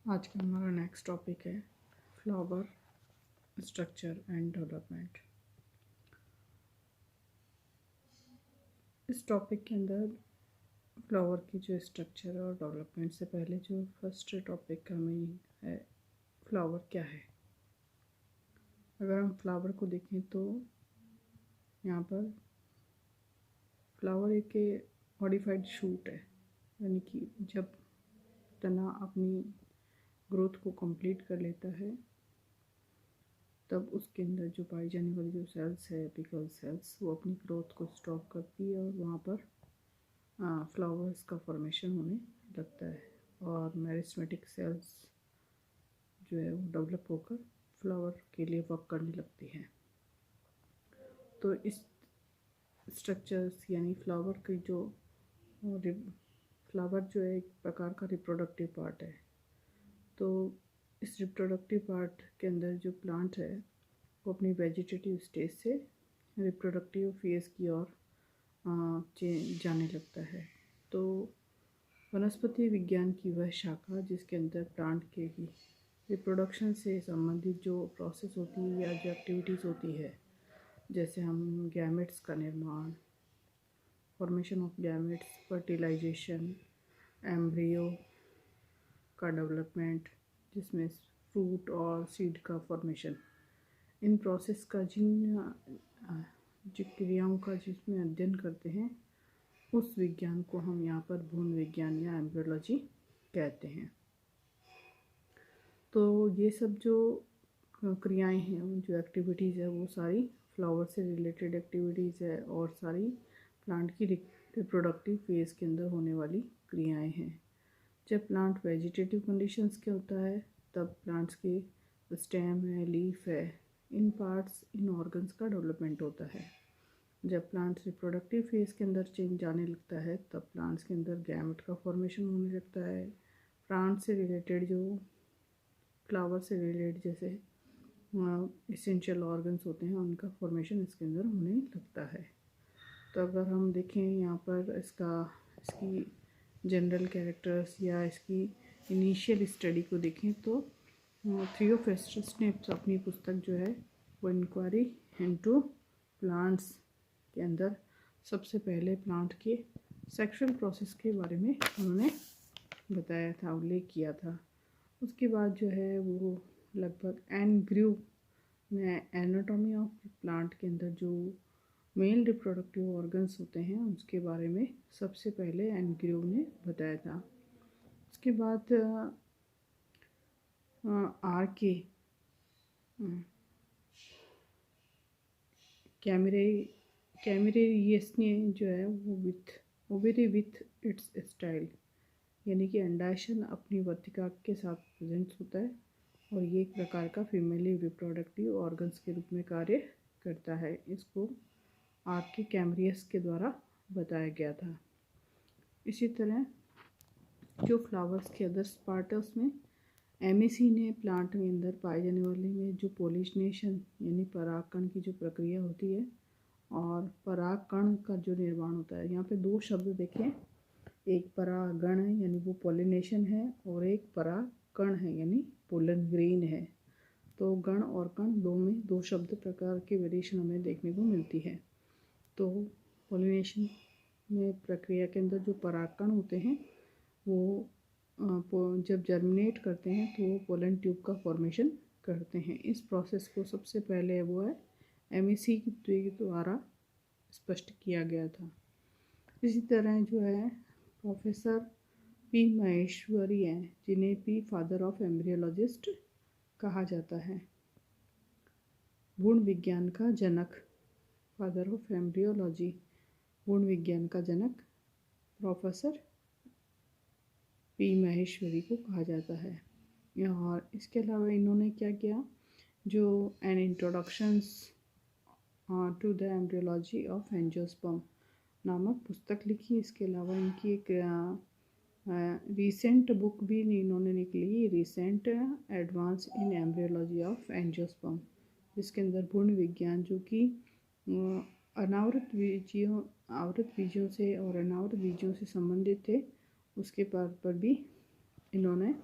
आज का हमारा नेक्स्ट टॉपिक है फ्लावर स्ट्रक्चर एंड डेवलपमेंट। इस टॉपिक के अंदर फ्लावर की जो स्ट्रक्चर और डेवलपमेंट से पहले जो फर्स्ट टॉपिक का मीनिंग है, फ्लावर क्या है। अगर हम फ्लावर को देखें तो यहाँ पर फ्लावर एक मॉडिफाइड शूट है, यानी कि जब तना अपनी ग्रोथ को कंप्लीट कर लेता है तब उसके अंदर जो पाई जाने वाली जो सेल्स है, एपिकल सेल्स, वो अपनी ग्रोथ को स्टॉप करती है और वहाँ पर फ्लावर्स का फॉर्मेशन होने लगता है और मेरिस्टेमेटिक सेल्स जो है वो डेवलप होकर फ्लावर के लिए वर्क करने लगती हैं। तो इस स्ट्रक्चर्स यानी फ्लावर की जो फ्लावर जो है एक प्रकार का रिप्रोडक्टिव पार्ट है। तो इस रिप्रोडक्टिव पार्ट के अंदर जो प्लांट है वो अपनी वेजिटेटिव स्टेज से रिप्रोडक्टिव फेज की ओर जाने लगता है। तो वनस्पति विज्ञान की वह शाखा जिसके अंदर प्लांट के ही रिप्रोडक्शन से संबंधित जो प्रोसेस होती है या जो एक्टिविटीज़ होती है, जैसे हम गैमेट्स का निर्माण, formation of gametes, fertilization, embryo का डेवलपमेंट, जिसमें फ्रूट और सीड का फॉर्मेशन, इन प्रोसेस का जो क्रियाओं का जिसमें अध्ययन करते हैं, उस विज्ञान को हम यहाँ पर भ्रूण विज्ञान या एम्ब्रियोलॉजी कहते हैं। तो ये सब जो क्रियाएं हैं, जो एक्टिविटीज़ है, वो सारी फ्लावर से रिलेटेड एक्टिविटीज़ है और सारी प्लांट की रिप्रोडक्टिव फेज़ के अंदर होने वाली क्रियाएं हैं। जब प्लांट वेजिटेटिव कंडीशंस के होता है तब प्लांट्स के स्टेम है, लीफ है, इन पार्ट्स, इन ऑर्गन्स का डेवलपमेंट होता है। जब प्लांट्स रिप्रोडक्टिव फेज़ के अंदर चेंज आने लगता है तब प्लांट्स के अंदर गैमेट का फॉर्मेशन होने लगता है। प्लांट से रिलेटेड जो फ्लावर से रिलेटेड जैसे एसेंशियल ऑर्गन्स होते हैं, उनका फॉर्मेशन इसके अंदर होने लगता है। तो अगर हम देखें यहाँ पर इसकी जनरल कैरेक्टर्स या इसकी इनिशियल स्टडी को देखें तो थियोफेस्टस ने अपनी पुस्तक जो है वो इंक्वायरी इनटू प्लांट्स के अंदर सबसे पहले प्लांट के सेक्शुअल प्रोसेस के बारे में उन्होंने बताया था, उल्लेख किया था। उसके बाद जो है वो लगभग एन ग्रू ने एनाटॉमी ऑफ प्लांट के अंदर जो मेल रिप्रोडक्टिव ऑर्गन्स होते हैं उसके बारे में सबसे पहले एन ग्रू ने बताया था। उसके बाद आर के कैमरेरियस ने जो है वो ओवेरी विथ इट्स स्टाइल, यानी कि अंडाशन अपनी वर्तिका के साथ प्रेजेंट होता है और ये एक प्रकार का फीमेल रिप्रोडक्टिव ऑर्गन्स के रूप में कार्य करता है। इसको आर के कैमरियस के द्वारा बताया गया था। इसी तरह जो फ्लावर्स के अदर्स पार्ट है उसमें एमएसी ने प्लांट के अंदर पाए जाने वाले में जो पोलिनेशन यानी परागकण की जो प्रक्रिया होती है और परागकण का जो निर्माण होता है, यहाँ पे दो शब्द देखें, एक परागण है यानी वो पोलिनेशन है और एक परागकण है यानी पोलन ग्रेन है। तो गण और कण दो शब्द प्रकार के वेरिएशन हमें देखने को मिलती है। तो पोलिनेशन में प्रक्रिया के अंदर जो परागकण होते हैं वो जब जर्मिनेट करते हैं तो वो पोलन ट्यूब का फॉर्मेशन करते हैं। इस प्रोसेस को सबसे पहले वो है एमएसी के द्वारा स्पष्ट किया गया था। इसी तरह जो है प्रोफेसर पी महेश्वरी हैं, जिन्हें पी फादर ऑफ एम्ब्रियोलॉजिस्ट कहा जाता है। भ्रूण विज्ञान का जनक, फादर ऑफ एम्ब्रियोलॉजी, भ्रूण विज्ञान का जनक प्रोफेसर पी महेश्वरी को कहा जाता है। और इसके अलावा इन्होंने क्या किया, जो an introductions to the embryology of angiosperm नामक पुस्तक लिखी। इसके अलावा इनकी एक रीसेंट बुक भी इन्होंने निकली, recent advance in embryology of angiosperm, जिसके अंदर भ्रूण विज्ञान जो कि आवृत बीजों से और अनावृत बीजों से संबंधित थे, उसके पर भी इन्होंने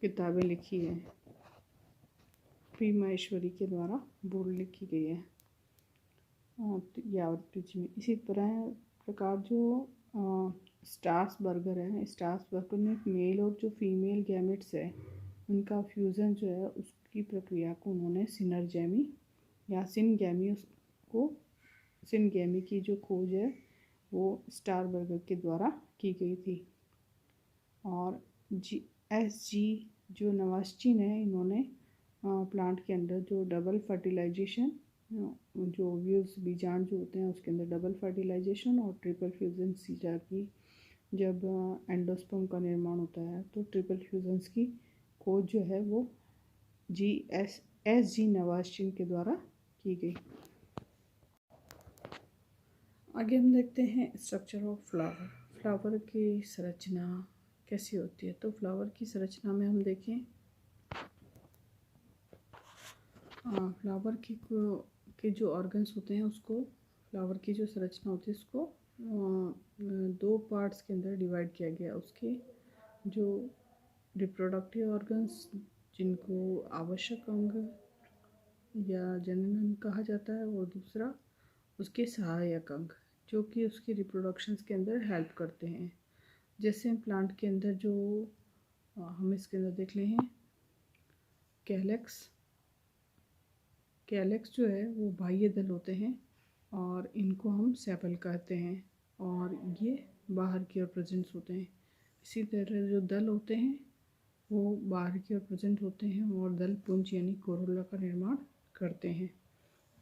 किताबें लिखी हैं, पी माहेश्वरी के द्वारा बोल लिखी गई है यावती जी में। इसी प्रकार जो स्टार्स बर्गर है, स्टार्स बर्गर में मेल और जो फीमेल गैमेट्स है उनका फ्यूज़न जो है उसकी प्रक्रिया को उन्होंने सिनर्जेमी या सिनगैमी की जो खोज है वो स्टार बर्गर के द्वारा की गई थी। और जी जो नवास्चिन है, इन्होंने प्लांट के अंदर जो डबल फर्टिलाइजेशन, जो व्यूज बीजांड जो होते हैं उसके अंदर डबल फर्टिलाइजेशन और ट्रिपल फ्यूजन सीजा की जब एंडोस्पर्म का निर्माण होता है तो ट्रिपल फ्यूजन्स की खोज जो है वो जी नवास्चिन के द्वारा की गई। आगे हम देखते हैं स्ट्रक्चर ऑफ फ्लावर। फ्लावर की संरचना कैसी होती है। तो फ्लावर की संरचना में हम देखें फ्लावर के जो ऑर्गन्स होते हैं उसको, फ्लावर की जो संरचना होती है उसको दो पार्ट्स के अंदर डिवाइड किया गया। उसके जो रिप्रोडक्टिव ऑर्गन्स जिनको आवश्यक अंग या जनन अंग कहा जाता है, और दूसरा उसके सहायक अंग जो कि उसकी रिप्रोडक्शंस के अंदर हेल्प करते हैं। जैसे प्लांट के अंदर जो हम इसके अंदर देख ले हैं कैलेक्स जो है वो बाह्य दल होते हैं और इनको हम सेपल कहते हैं और ये बाहर की ओर प्रेजेंट होते हैं। इसी तरह जो दल होते हैं वो बाहर की ओर प्रेजेंट होते हैं और दल पुंज यानी कोरोला का निर्माण करते हैं।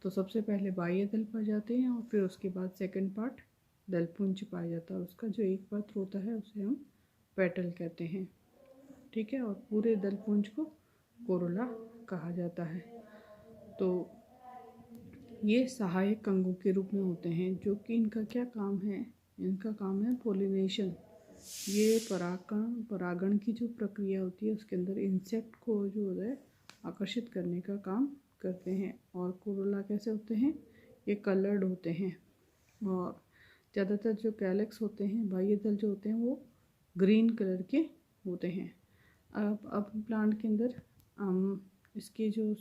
तो सबसे पहले बाह्य दल पाए जाते हैं और फिर उसके बाद सेकंड पार्ट दल पुंज पाया जाता है। उसका जो एक पत्र होता है उसे हम पेटल कहते हैं, ठीक है, और पूरे दल पुंज को कोरोला कहा जाता है। तो ये सहायक अंगों के रूप में होते हैं जो कि इनका क्या काम है, इनका काम है पोलिनेशन। ये परागण की जो प्रक्रिया होती है उसके अंदर इंसेक्ट को जो है आकर्षित करने का काम करते हैं। और कोरोला कैसे होते हैं, ये कलर्ड होते हैं और ज़्यादातर जो कैलेक्स होते हैं बाह्य दल जो होते हैं वो ग्रीन कलर के होते हैं। अब प्लांट के अंदर इसके जो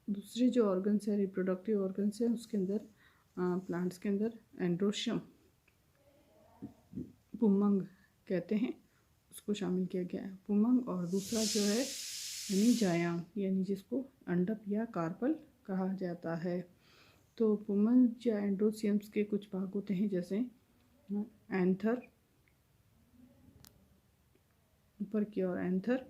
दूसरे जो ऑर्गन्स है, रिप्रोडक्टिव ऑर्गन्स है, उसके अंदर प्लांट्स के अंदर एंड्रोशियम पुमंग कहते हैं उसको शामिल किया गया है, पुमंग। और दूसरा जो है यानी जायांग, यानी जिसको अंडप या कार्पल कहा जाता है। तो पुमंग या एंड्रोशियम्स के कुछ भाग होते हैं जैसे एंथर, ऊपर की ओर एंथर,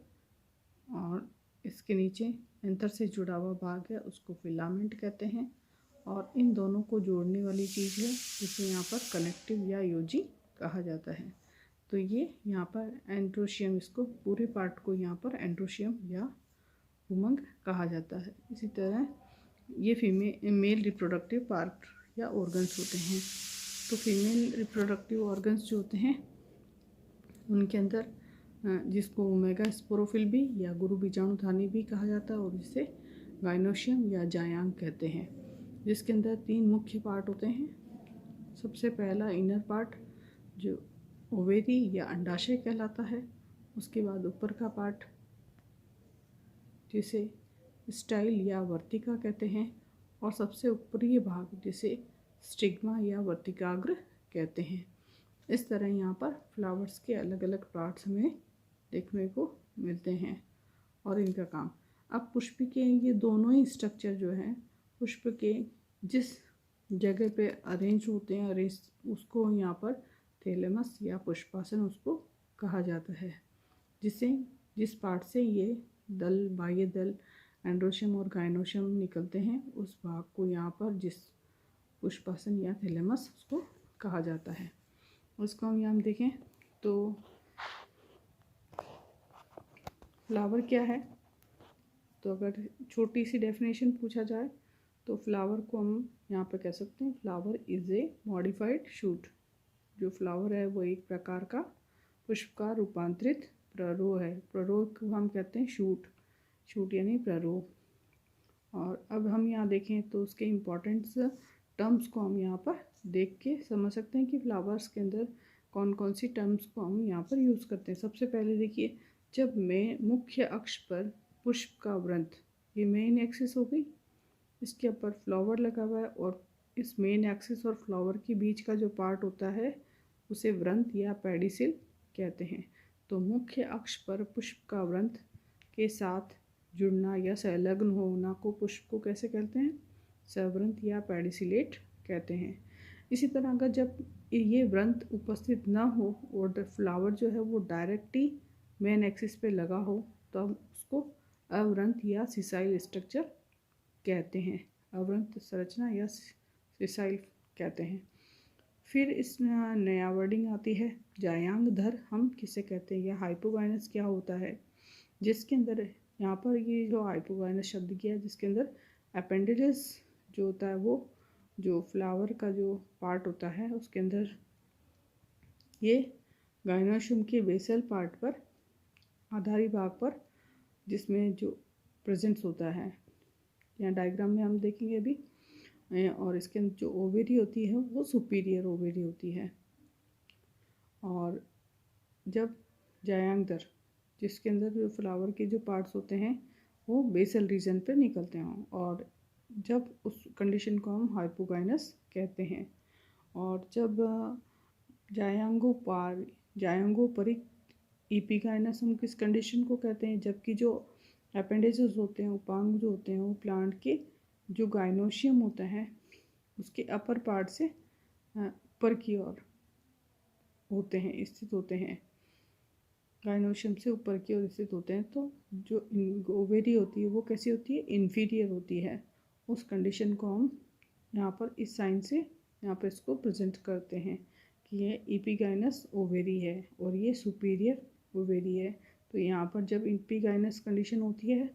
और इसके नीचे एंथर से जुड़ा हुआ भाग है उसको फिलामेंट कहते हैं। और इन दोनों को जोड़ने वाली चीज़ है जिसे यहाँ पर कनेक्टिव या योजी कहा जाता है। तो ये यहाँ पर एंड्रोशियम, इसको पूरे पार्ट को यहाँ पर एंड्रोशियम या पुमंग कहा जाता है। इसी तरह ये मेल रिप्रोडक्टिव पार्ट या ऑर्गन्स होते हैं। तो फीमेल रिप्रोडक्टिव ऑर्गन्स जो होते हैं उनके अंदर जिसको ओमेगा स्पोरोफिल भी या गुरु बीजाणुधानी भी कहा जाता है और जिसे गाइनोशियम या जायांग कहते हैं, जिसके अंदर 3 मुख्य पार्ट होते हैं। सबसे पहला इनर पार्ट जो ओवेरी या अंडाशय कहलाता है, उसके बाद ऊपर का पार्ट जिसे स्टाइल या वर्तिका कहते हैं, और सबसे ऊपरी भाग जिसे स्टिग्मा या वर्तिकाग्र कहते हैं। इस तरह यहाँ पर फ्लावर्स के अलग अलग पार्ट्स हमें देखने को मिलते हैं और इनका काम। अब पुष्प के ये दोनों ही स्ट्रक्चर जो हैं पुष्प के जिस जगह पे अरेंज होते हैं उसको यहाँ पर थैलेमस या पुष्पासन उसको कहा जाता है, जिस पार्ट से ये दल, बाह्य दल, एंड्रोशियम और गाइनोशियम निकलते हैं उस भाग को यहाँ पर जिस पुष्पासन या थैलेमस उसको कहा जाता है। उसको हम यहाँ देखें तो फ्लावर क्या है, तो अगर छोटी सी डेफिनेशन पूछा जाए तो फ्लावर को हम यहाँ पर कह सकते हैं flower is a modified shoot. जो फ्लावर है वो एक प्रकार का पुष्प का रूपांतरित प्ररोह है। प्ररोह को हम कहते हैं शूट यानी प्ररोह। और अब हम यहाँ देखें तो उसके इम्पोर्टेंट्स टर्म्स को हम यहाँ पर देख के समझ सकते हैं कि फ्लावर्स के अंदर कौन कौन सी टर्म्स को हम यहाँ पर यूज़ करते हैं। सबसे पहले देखिए, जब मैं मुख्य अक्ष पर पुष्प का वृंत, ये मेन एक्सिस हो गई, इसके ऊपर फ्लावर लगा हुआ है और इस मेन एक्सिस और फ्लावर के बीच का जो पार्ट होता है उसे वृंत या पेडिसिल कहते हैं। तो मुख्य अक्ष पर पुष्प का वृंत के साथ जुड़ना या संलग्न होना को पुष्प को कैसे कहते हैं? सवृंत या पेडिसिलेट कहते हैं। इसी तरह अगर जब ये वृंत उपस्थित ना हो और फ्लावर जो है वो डायरेक्टली मेन एक्सिस पे लगा हो तो हम उसको अवृंत या सिसाइल स्ट्रक्चर कहते हैं। अवृंत संरचना या सिसाइल कहते हैं। फिर इस नया वर्डिंग आती है जायांग धर, हम किसे कहते हैं, या हाइपोगाइनस क्या होता है, जिसके अंदर यहाँ पर ये जो हाइपोगाइनस शब्द किया है जिसके अंदर अपेंडेजेस जो होता है वो जो फ्लावर का जो पार्ट होता है उसके अंदर ये गाइनोशियम के बेसल पार्ट पर आधारी भाग पर जिसमें जो प्रेजेंस होता है, यहाँ डायग्राम में हम देखेंगे अभी। और इसके अंदर जो ओवेरी होती है वो सुपीरियर ओवेरी होती है। और जब जायांगदर जिसके अंदर जो फ्लावर के जो पार्ट्स होते हैं वो बेसल रीजन पर निकलते हैं और जब उस कंडीशन को हम हाइपोगाइनस कहते हैं। और जब जायांगोपरिक एपिगाइनस हम किस कंडीशन को कहते हैं, जबकि जो अपेंडेजेस होते हैं, उपांग जो होते हैं वो प्लांट के जो गाइनोशियम होता है उसके अपर पार्ट से ऊपर की ओर होते हैं, स्थित होते हैं, गाइनोशियम से ऊपर की ओर स्थित होते हैं। तो जो ओवेरी होती है वो कैसी होती है? इन्फीरियर होती है। उस कंडीशन को हम यहाँ पर इस साइन से यहाँ पर इसको प्रेजेंट करते हैं कि ये एपिगाइनस ओवेरी है और ये सुपीरियर ओवेरी है। तो यहाँ पर जब एपिगाइनस कंडीशन होती है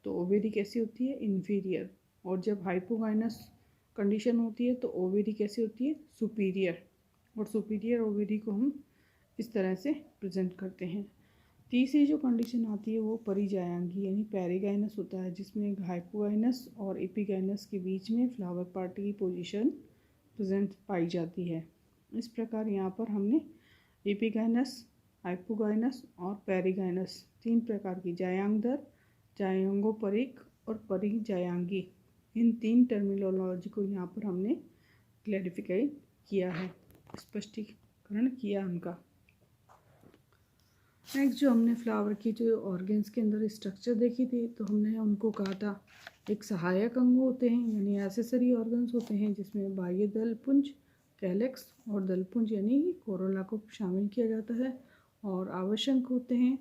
तो ओवेरी कैसी होती है? इन्फीरियर। और जब हाइपोगाइनस कंडीशन होती है तो ओवेरी कैसी होती है? सुपीरियर। और सुपीरियर ओवेरी को हम इस तरह से प्रेजेंट करते हैं। तीसरी जो कंडीशन आती है वो परिजायांगी यानी पेरिगाइनस होता है, जिसमें हाइपोगाइनस और एपिगाइनस के बीच में फ्लावर पार्ट की पोजीशन प्रेजेंट पाई जाती है। इस प्रकार यहाँ पर हमने एपिगाइनस, हाइपोगाइनस और पेरिगाइनस तीन प्रकार की जायांगदर, जायांगोपरिक और परिजायांगी, इन तीन टर्मिनोलॉजी को यहाँ पर हमने क्लैरिफाई किया है, स्पष्टीकरण किया उनका। नेक्स्ट जो हमने फ्लावर की जो ऑर्गन्स के अंदर स्ट्रक्चर देखी थी तो हमने उनको कहा था एक सहायक अंग होते हैं यानी एसेसरी ऑर्गन्स होते हैं, जिसमें बाह्य दलपुंज, कैलेक्स और दलपुंज यानी कोरोला को शामिल किया जाता है। और आवश्यक होते हैं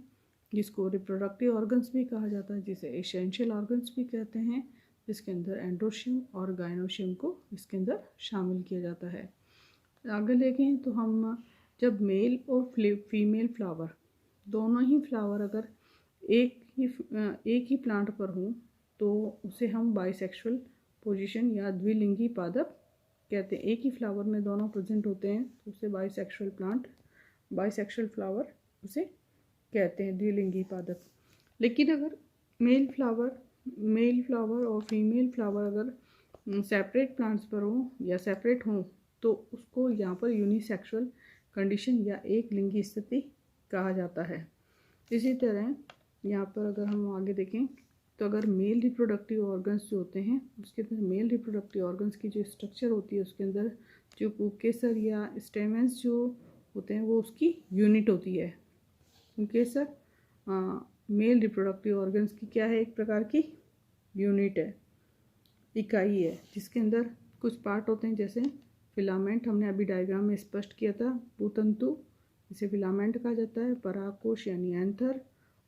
जिसको रिप्रोडक्टिव ऑर्गन्स भी कहा जाता है, जिसे एसेंशियल ऑर्गन्स भी कहते हैं, जिसके अंदर एंड्रोशियम और गाइनोशियम को इसके अंदर शामिल किया जाता है। आगे देखें तो हम जब मेल और फीमेल फ्लावर दोनों ही फ्लावर अगर एक ही प्लांट पर हों तो उसे हम बाइसेक्सुअल पोजीशन या द्विलिंगी पादप कहते हैं। एक ही फ्लावर में दोनों प्रेजेंट होते हैं तो उसे बाइसेक्सुअल फ्लावर उसे कहते हैं, द्विलिंगी पादप। लेकिन अगर मेल फ्लावर और फीमेल फ्लावर अगर सेपरेट प्लांट्स पर हों या सेपरेट हों तो उसको यहाँ पर यूनिसेक्सुअल कंडीशन या एक लिंगी स्थिति कहा जाता है। इसी तरह यहाँ पर अगर हम आगे देखें तो अगर मेल रिप्रोडक्टिव ऑर्गन्स जो होते हैं उसके अंदर मेल रिप्रोडक्टिव ऑर्गन्स की जो स्ट्रक्चर होती है उसके अंदर जो पुंकेसर या स्टेमेंस जो होते हैं वो उसकी यूनिट होती है। पुंकेसर मेल रिप्रोडक्टिव ऑर्गन्स की क्या है? एक प्रकार की यूनिट है, इकाई है, जिसके अंदर कुछ पार्ट होते हैं जैसे फिलामेंट, हमने अभी डायग्राम में स्पष्ट किया था, भूतंतु इसे फिलामेंट कहा जाता है, परागकोश यानी एंथर,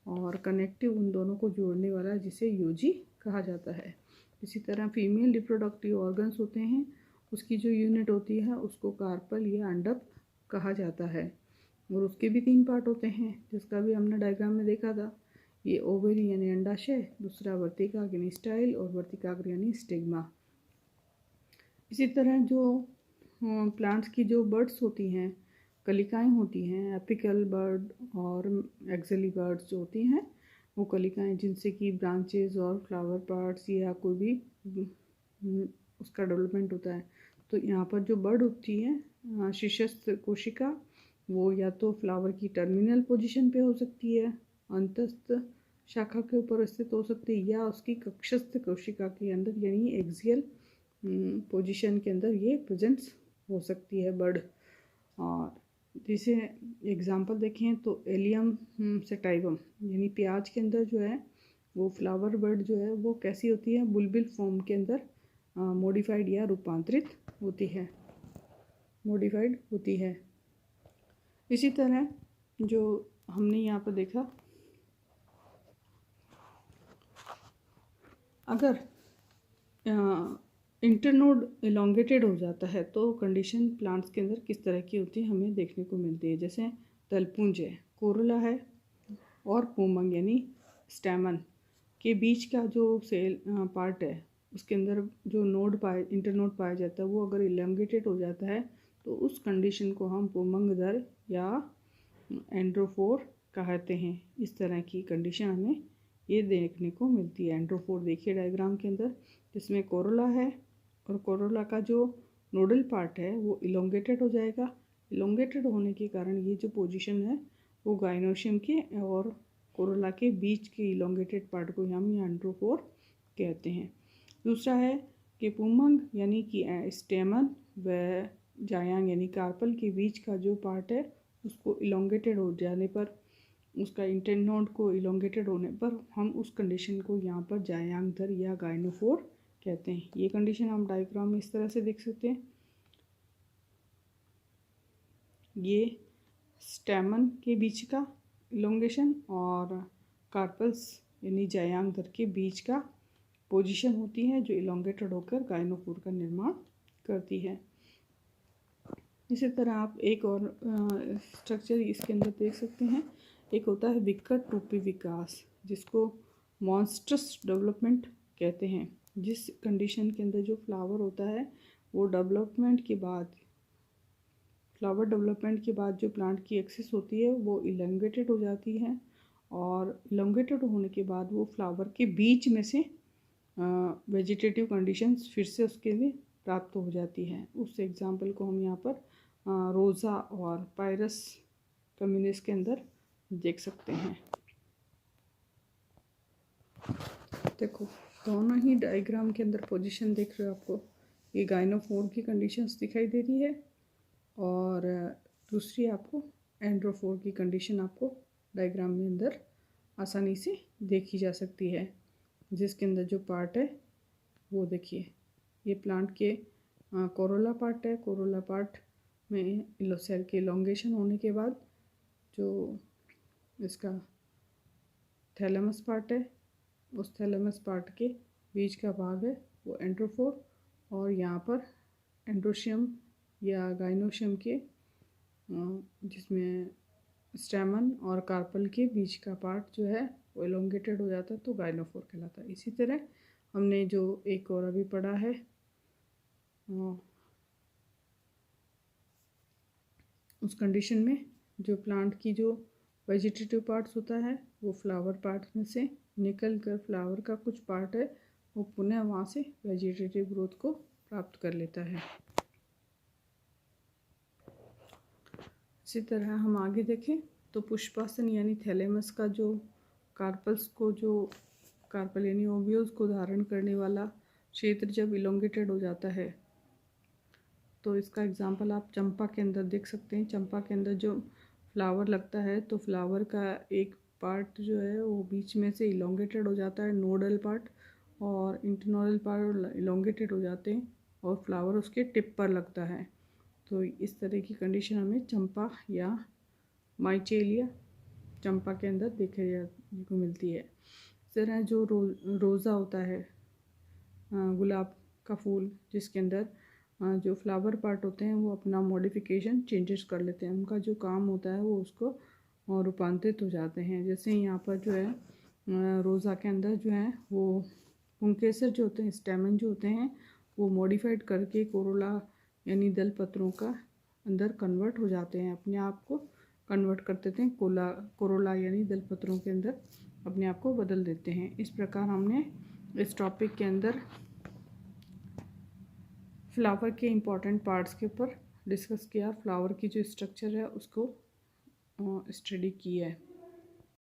और कनेक्टिव उन दोनों को जोड़ने वाला जिसे यूजी कहा जाता है। इसी तरह फीमेल रिप्रोडक्टिव ऑर्गन्स होते हैं, उसकी जो यूनिट होती है उसको कार्पल या अंडप कहा जाता है और उसके भी तीन पार्ट होते हैं जिसका भी हमने डायग्राम में देखा था। ये ओवेरी यानी अंडाशय, दूसरा वर्तिकाग्र यानी स्टाइल और वर्तिकाग्र यानी स्टिग्मा। इसी तरह जो प्लांट्स की जो बर्ड्स होती हैं, कलिकाएं होती हैं, एपिकल बर्ड और एक्सिली बर्ड्स जो होती हैं वो कलिकाएं जिनसे कि ब्रांचेस और फ्लावर पार्ट्स या कोई भी उसका डेवलपमेंट होता है। तो यहाँ पर जो बर्ड होती है शीर्षस्थ कोशिका वो या तो फ्लावर की टर्मिनल पोजीशन पे हो सकती है, अंतस्थ शाखा के ऊपर स्थित हो सकती है, या उसकी कक्षस्थ कोशिका के अंदर यानी एक्सियल पोजीशन के अंदर ये प्रेजेंट्स हो सकती है बर्ड। और जैसे एग्जांपल देखें तो एलियम सेटाइवम यानी प्याज के अंदर जो है वो फ्लावर बर्ड जो है वो कैसी होती है, बुलबिल फॉर्म के अंदर मॉडिफाइड या रूपांतरित होती है, मॉडिफाइड होती है। इसी तरह जो हमने यहाँ पर देखा, अगर इंटरनोड इलोंगेटेड हो जाता है तो कंडीशन प्लांट्स के अंदर किस तरह की होती है हमें देखने को मिलती है। जैसे तलपुंज है, कोरोला है और पोमंग यानी स्टैमन के बीच का जो सेल पार्ट है उसके अंदर जो इंटरनोड पाया जाता है वो अगर इलोंगेटेड हो जाता है तो उस कंडीशन को हम पोमंग दर या एंड्रोफोर कहते हैं। इस तरह की कंडीशन हमें ये देखने को मिलती है। एंड्रोफोर देखिए डायग्राम के अंदर, जिसमें कोरोला है और कोरोला का जो नोडल पार्ट है वो इलोंगेटेड हो जाएगा। इलोंगेटेड होने के कारण ये जो पोजीशन है वो गाइनोशियम के और कोरोला के बीच के इलोंगेटेड पार्ट को हम एंड्रोफोर कहते हैं। दूसरा है कि पुमंग यानी कि स्टेमन व जायांग यानी कार्पल के बीच का जो पार्ट है उसको इलोंगेटेड हो जाने पर, उसका इंटरनोड को इलोंगेटेड होने पर हम उस कंडीशन को यहाँ पर जायांग दर या गाइनोफोर कहते हैं। ये कंडीशन हम डायग्राम में इस तरह से देख सकते हैं। ये स्टेमन के बीच का इलोंगेशन और कार्पल्स यानी जायांग दर के बीच का पोजीशन होती है जो इलोंगेटेड होकर गाइनोफोर का निर्माण करती है। इसी तरह आप एक और स्ट्रक्चर इसके अंदर देख सकते हैं। एक होता है विकट रूपी विकास, जिसको मॉन्स्ट्रस डेवलपमेंट कहते हैं। जिस कंडीशन के अंदर जो फ्लावर होता है वो फ्लावर डेवलपमेंट के बाद जो प्लांट की एक्सिस होती है वो इलोंगेटेड हो जाती है और इलोंगेटेड होने के बाद वो फ्लावर के बीच में से वेजिटेटिव कंडीशंस फिर से उसके लिए प्राप्त हो जाती है। उस एग्जाम्पल को हम यहाँ पर रोज़ा और पायरस कम्युनिस के अंदर देख सकते हैं। देखो दोनों ही डायग्राम के अंदर पोजीशन देख रहे हो आपको, ये गाइनोफोर की कंडीशंस दिखाई दे रही है और दूसरी आपको एंड्रोफोर की कंडीशन आपको डायग्राम में अंदर आसानी से देखी जा सकती है। जिसके अंदर जो पार्ट है वो देखिए, ये प्लांट के कोरोला पार्ट है। कोरोला पार्ट में सेल के इलोंगेशन होने के बाद जो इसका थैलेमस पार्ट है, उस थैलेमस पार्ट के बीच का भाग है वो एंड्रोफोर, और यहाँ पर एंड्रोशियम या गाइनोशियम के जिसमें स्टेमन और कार्पल के बीच का पार्ट जो है वो एलोंगेटेड हो जाता है तो गाइनोफोर कहलाता है। इसी तरह हमने जो एक और अभी पढ़ा है उस कंडीशन में जो प्लांट की जो वेजिटेटिव पार्ट्स होता है वो फ्लावर पार्ट्स में से निकल कर फ्लावर का कुछ पार्ट है वो पुनः वहाँ से वेजिटेटिव ग्रोथ को प्राप्त कर लेता है। इसी तरह हम आगे देखें तो पुष्पासन यानी थैलेमस का जो कार्पल्स को जो कार्पल यानी ओव्यूल्स को धारण करने वाला क्षेत्र जब इलोंगेटेड हो जाता है तो इसका एग्जांपल आप चंपा के अंदर देख सकते हैं। चंपा के अंदर जो फ्लावर लगता है तो फ्लावर का एक पार्ट जो है वो बीच में से इलोंगेटेड हो जाता है, नोडल पार्ट, और इंटरनोडल पार्ट इलोंगेटेड हो जाते हैं और फ्लावर उसके टिप पर लगता है। तो इस तरह की कंडीशन हमें चंपा या माइचेलिया चंपा के अंदर देखने को मिलती है। इस तरह जो रोज़ा होता है, गुलाब का फूल, जिसके अंदर जो फ्लावर पार्ट होते हैं वो अपना मॉडिफिकेशन चेंजेस कर लेते हैं, उनका जो काम होता है वो उसको रूपांतरित हो जाते हैं। जैसे यहाँ पर जो है रोज़ा के अंदर जो है वो पुंकेसर जो होते हैं, स्टेमन जो होते हैं वो मॉडिफाइड करके कोरोला यानी दल पत्रों का अंदर कन्वर्ट हो जाते हैं, अपने आप को कन्वर्ट कर देते हैं, कोरोला यानी दल पत्रों के अंदर अपने आप को बदल देते हैं। इस प्रकार हमने इस टॉपिक के अंदर फ्लावर के इम्पॉर्टेंट पार्ट्स के ऊपर डिस्कस किया, फ्लावर की जो स्ट्रक्चर है उसको स्टडी की है।